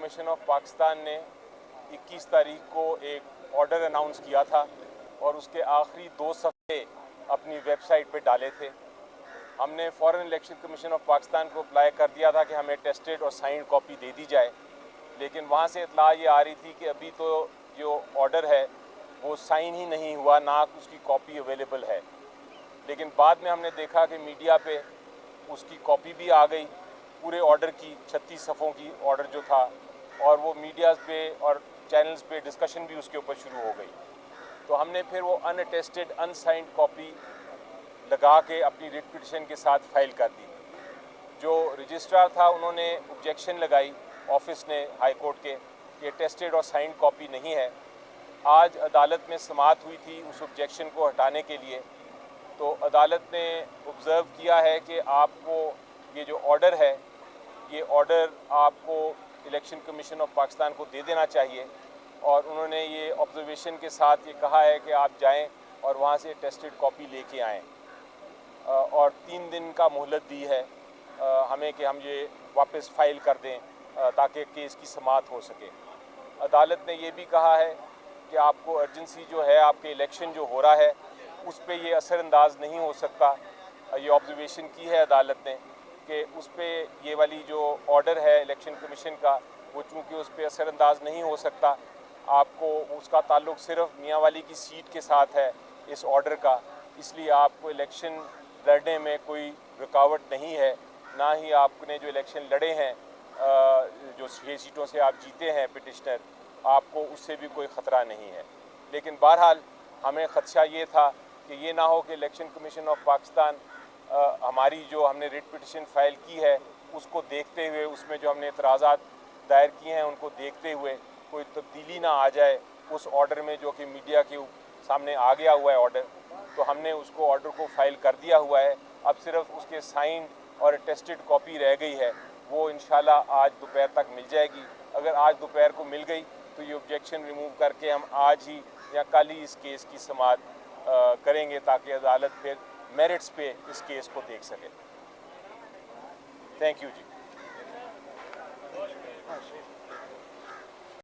Commission of Pakistan ने 21 तारीख को एक ऑर्डर अनाउंस किया था और उसके आखिरी 2 सफ़े अपनी वेबसाइट पे डाले थे। हमने foreign election commission of Pakistan को अप्लाई कर दिया था कि हमें टेस्टेड और साइंड कॉपी दे दी जाए, लेकिन वहाँ से इत्तला ये आ रही थी कि अभी तो जो ऑर्डर है वो साइन ही नहीं हुआ, ना उसकी कॉपी अवेलेबल है। लेकिन बाद में हमने देखा कि मीडिया पे उसकी कॉपी भी आ गई पूरे ऑर्डर की, 36 सफ़ों की ऑर्डर जो था, और वो मीडियाज़ पे और चैनल्स पे डिस्कशन भी उसके ऊपर शुरू हो गई। तो हमने फिर वो अनअटेस्टेड अनसाइंड कॉपी लगा के अपनी रिट पिटिशन के साथ फाइल कर दी। जो रजिस्ट्रार था उन्होंने ऑब्जेक्शन लगाई ऑफिस ने हाई कोर्ट के कि टेस्टेड और साइंड कॉपी नहीं है। आज अदालत में समाअत हुई थी उस ऑब्जेक्शन को हटाने के लिए, तो अदालत ने ऑब्ज़र्व किया है कि आपको ये जो ऑर्डर है ये ऑर्डर आपको इलेक्शन कमीशन ऑफ पाकिस्तान को दे देना चाहिए, और उन्होंने ये ऑब्जर्वेशन के साथ ये कहा है कि आप जाएं और वहाँ से टेस्टेड कॉपी लेके आएँ, और 3 दिन का मोहलत दी है हमें कि हम ये वापस फाइल कर दें ताकि केस की समाअत हो सके। अदालत ने ये भी कहा है कि आपको अर्जेंसी जो है, आपके इलेक्शन जो हो रहा है उस पर ये असरअंदाज नहीं हो सकता। ये ऑब्जर्वेशन की है अदालत ने कि उस पर ये वाली जो ऑर्डर है इलेक्शन कमीशन का, वो चूँकि उस पर असरअंदाज नहीं हो सकता, आपको उसका ताल्लुक़ सिर्फ मियाँ वाली की सीट के साथ है इस ऑर्डर का, इसलिए आपको इलेक्शन लड़ने में कोई रुकावट नहीं है, ना ही आपने जो इलेक्शन लड़े हैं जो 6 सीटों से आप जीते हैं पिटिशनर, आपको उससे भी कोई ख़तरा नहीं है। लेकिन बहरहाल हमें ख़दशा ये था कि ये ना हो कि इलेक्शन कमीशन ऑफ पाकिस्तान हमारी जो हमने रिट पिटिशन फ़ाइल की है उसको देखते हुए, उसमें जो हमने एतराज़ात दायर किए हैं उनको देखते हुए कोई तब्दीली ना आ जाए उस ऑर्डर में जो कि मीडिया के सामने आ गया हुआ है ऑर्डर। तो हमने उसको ऑर्डर को फ़ाइल कर दिया हुआ है, अब सिर्फ उसके साइंड और टेस्टेड कॉपी रह गई है, वो इंशाल्लाह आज दोपहर तक मिल जाएगी। अगर आज दोपहर को मिल गई तो ये ऑब्जेक्शन रिमूव करके हम आज ही या कल ही इस केस की समाअत करेंगे ताकि अदालत फिर मेरिट्स पे इस केस को देख सके। Thank you ji.